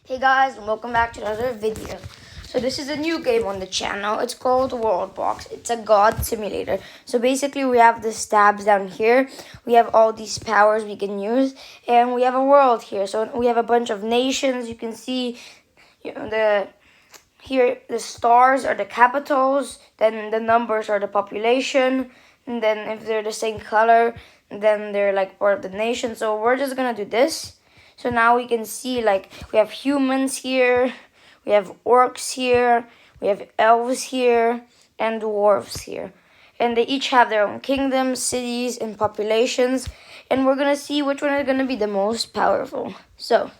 Hey guys, and welcome back to another video. So this is a new game on the channel. It's called WorldBox. It's a god simulator. So basically we have the stabs down here. We have all these powers we can use. And we have a world here. So we have a bunch of nations. You can see here the stars are the capitals. Then the numbers are the population. And then if they're the same color, then they're like part of the nation. So we're just gonna do this. So now we can see like we have humans here, we have orcs here, we have elves here, and dwarves here. And they each have their own kingdoms, cities, and populations. And we're going to see which one is going to be the most powerful. So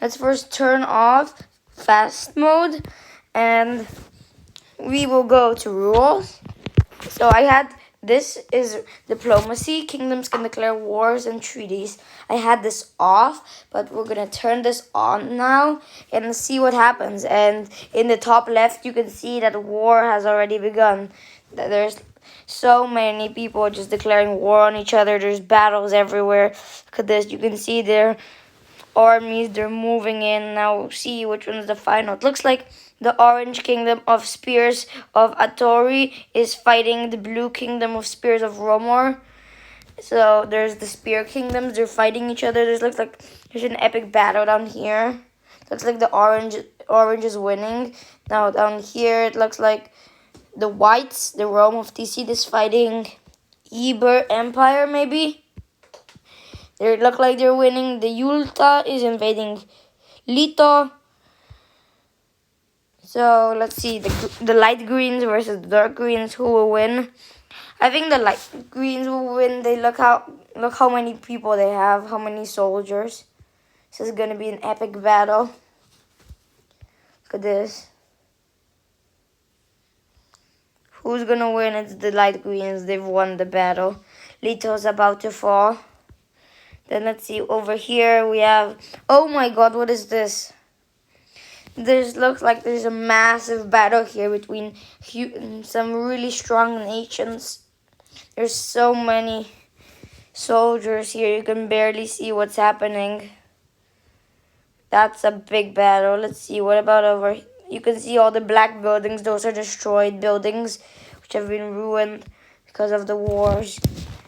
let's first turn off fast mode. And we will go to rules. So this is diplomacy. Kingdoms can declare wars and treaties. I had this off, but we're going to turn this on now and see what happens. And in the top left, you can see that war has already begun. There's so many people just declaring war on each other. There's battles everywhere. Look at this. You can see their armies. They're moving in. Now we'll see which one's the final. It looks like the orange kingdom of spears of Atori is fighting the blue kingdom of spears of Romor. So there's the spear kingdoms. They're fighting each other. Looks like there's an epic battle down here. Looks like the orange is winning. Now down here it looks like the whites, the Rome of TC, is fighting Eber Empire maybe. They look like they're winning. The Yulta is invading Lito. So let's see the light greens versus the dark greens. Who will win? I think the light greens will win. They look how many people they have, how many soldiers. This is gonna be an epic battle. Look at this. Who's gonna win? It's the light greens. They've won the battle. Lito's about to fall. Then let's see over here we have. Oh my God! What is this? Looks like there's a massive battle here between some really strong nations. There's so many soldiers here. You can barely see what's happening. That's a big battle. Let's see. What about over here? You can see all the black buildings. Those are destroyed buildings which have been ruined because of the wars.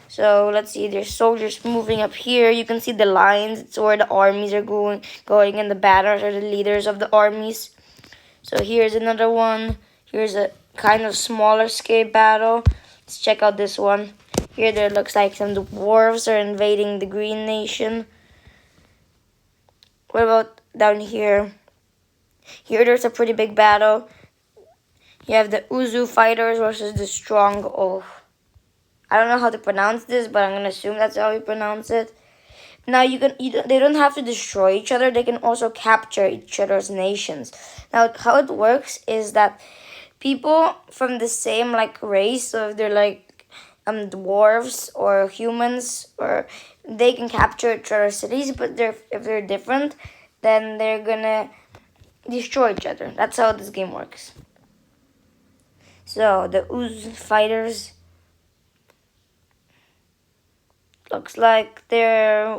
So let's see, there's soldiers moving up here. You can see the lines. It's where the armies are going and the batters are the leaders of the armies. So here's another one. Here's a kind of smaller scale battle. Let's check out this one. Here there looks like some dwarves are invading the Green Nation. What about down here? Here there's a pretty big battle. You have the Uzu fighters versus the strong oath. I don't know how to pronounce this, but I'm going to assume that's how you pronounce it. Now, they don't have to destroy each other. They can also capture each other's nations. Now, how it works is that people from the same race, so if they're dwarves or humans, or they can capture each other's cities, but if they're different, then they're going to destroy each other. That's how this game works. So, the Uz fighters. Looks like they're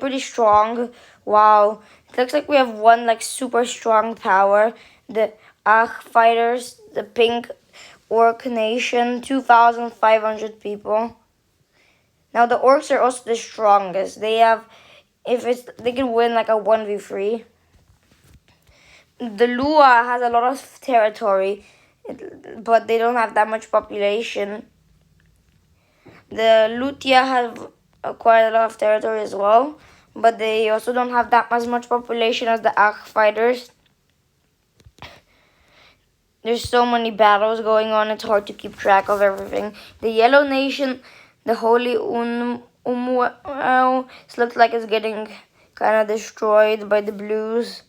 pretty strong. Wow. It looks like we have one super strong power. The Ach fighters, the pink orc nation, 2,500 people. Now the orcs are also the strongest. They can win a 1v3. The Lua has a lot of territory, but they don't have that much population. The Ludya have acquired a lot of territory as well, but they also don't have that much population as the Ach fighters. There's so many battles going on, it's hard to keep track of everything. The Yellow Nation, the Holy Umuel, looks like it's getting kind of destroyed by the Blues.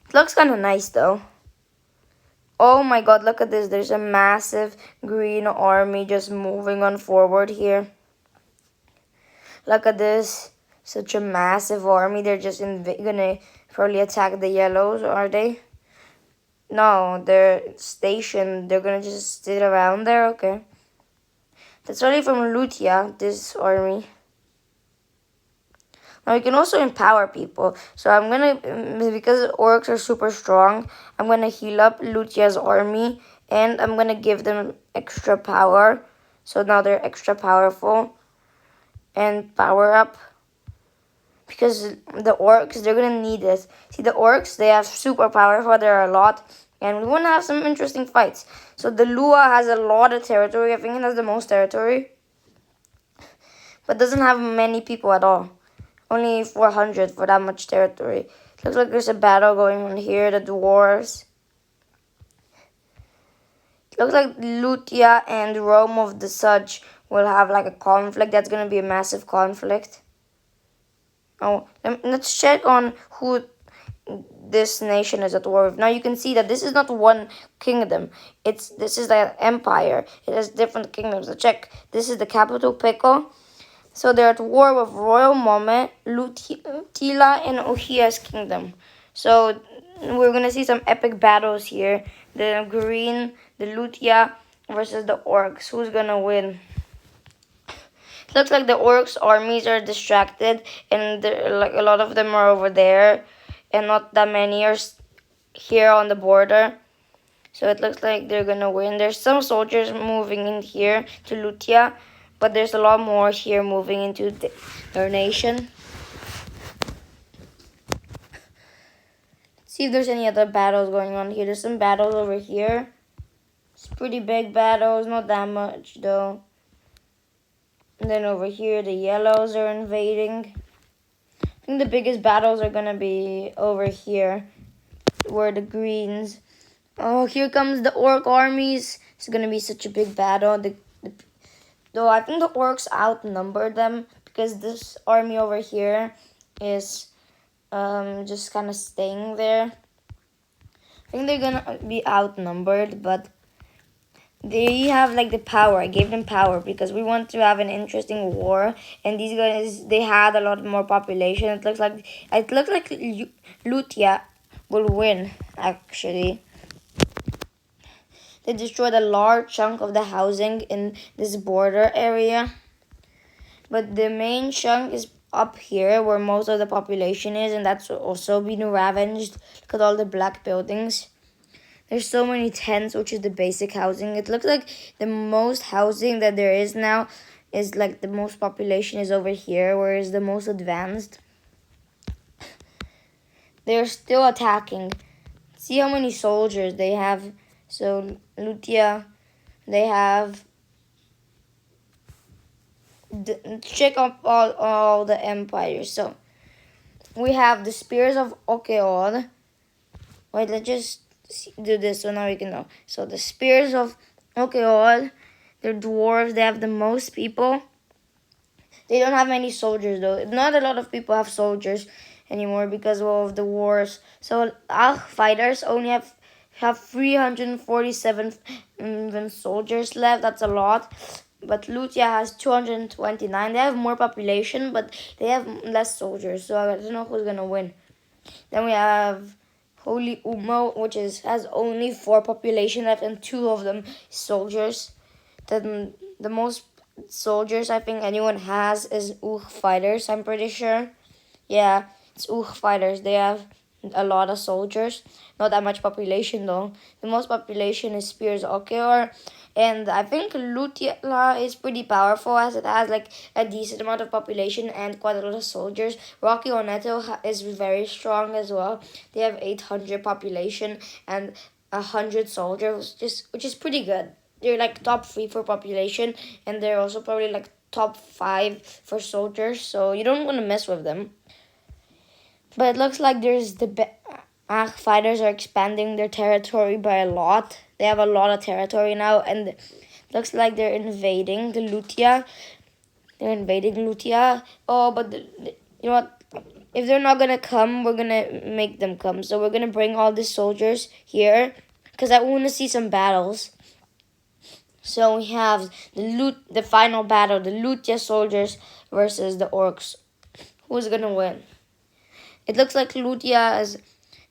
It looks kind of nice though. Oh my God, look at this. There's a massive green army just moving on forward here. Look at this. Such a massive army. They're just gonna probably attack the yellows, are they? No, they're stationed. They're gonna just sit around there. Okay. That's only from Ludya, this army. Now we can also empower people. So I'm gonna, because orcs are super strong, I'm gonna heal up Ludya's army, and I'm gonna give them extra power. So now they're extra powerful. And power up. Because the orcs, they're gonna need this. See, the orcs, they have super powerful, there are a lot. And we wanna have some interesting fights. So the Lua has a lot of territory. I think it has the most territory. But doesn't have many people at all. Only 400 for that much territory. Looks like there's a battle going on here, the dwarves. Looks like Ludya and Rome of the Such will have like a conflict. That's gonna be a massive conflict. Oh, let's check on who this nation is at war with. Now you can see that this is not one kingdom. This is the empire. It has different kingdoms. So check. This is the capital, Pico. So they're at war with Royal Mome, Lutila, and Ohia's kingdom. So we're gonna see some epic battles here. The green, the Ludya versus the orcs. Who's gonna win? Looks like the orcs' armies are distracted, and like a lot of them are over there, and not that many are here on the border. So it looks like they're gonna win. There's some soldiers moving in here to Ludya, but there's a lot more here moving into their nation. Let's see if there's any other battles going on here. There's some battles over here. It's pretty big battles, not that much though. And then over here, the yellows are invading. I think the biggest battles are gonna be over here, where the greens. Oh, here comes the orc armies. It's gonna be such a big battle. Though I think the orcs outnumber them, because this army over here is just kind of staying there. I think they're gonna be outnumbered, but they have like the power. I gave them power because we want to have an interesting war, and these guys, they had a lot more population. It looks like Ludya will win actually. They destroyed a large chunk of the housing in this border area, but the main chunk is up here where most of the population is, and that's also been ravaged. Look at all the black buildings. There's so many tents, which is the basic housing. It looks like the most housing that there is now is like the most population is over here, whereas the most advanced. They're still attacking. See how many soldiers they have. So Ludya, they have. Check up all the empires. So we have the spears of Okeod. Wait, let's just do this so now we can know. So the spears of Okeod, they're dwarves. They have the most people. They don't have many soldiers though. Not a lot of people have soldiers anymore because of the wars. So fighters only have 347 soldiers left. That's a lot. But Ludya has 229. They have more population, but they have less soldiers. So I don't know who's gonna win. Then we have Holy Umo, which has only 4 population left, and 2 of them soldiers. Then the most soldiers I think anyone has is fighters. I'm pretty sure. Yeah, it's fighters. They have a lot of soldiers. Not that much population though. The most population is Spears Okeor. And I think Ludya is pretty powerful as it has like a decent amount of population and quite a lot of soldiers. Rocky Oneto is very strong as well. They have 800 population and 100 soldiers, which is pretty good. They're like top 3 for population, and they're also probably like top 5 for soldiers. So you don't want to mess with them. But it looks like there's fighters are expanding their territory by a lot. They have a lot of territory now, and it looks like they're invading the Ludya. They're invading Ludya. Oh, but you know what? If they're not gonna come, we're gonna make them come. So we're gonna bring all the soldiers here, because I want to see some battles. So we have the final battle, the Ludya soldiers versus the orcs. Who's gonna win? It looks like Ludya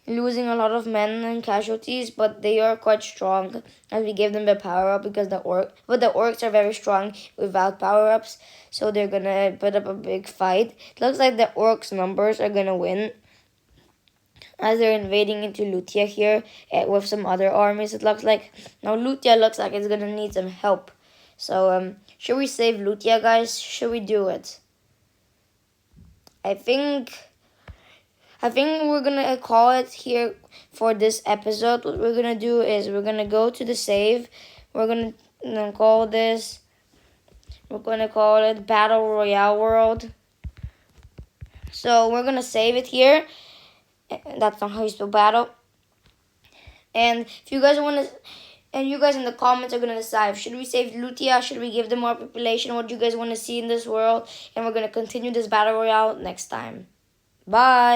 losing a lot of men and casualties, but they are quite strong as we gave them the power up because the orcs are very strong without power ups, so they're gonna put up a big fight. It looks like the orcs' numbers are gonna win as they're invading into Ludya here with some other armies. It looks like now Ludya looks like it's gonna need some help. So should we save Ludya, guys? Should we do it? I think we're gonna call it here for this episode. What we're gonna do is we're gonna go to the save. We're gonna call this. We're gonna call it Battle Royale World. So we're gonna save it here. That's not how you spell battle. And if you guys want to, and you guys in the comments are gonna decide: should we save Ludya? Should we give them more population? What do you guys want to see in this world? And we're gonna continue this battle royale next time. Bye.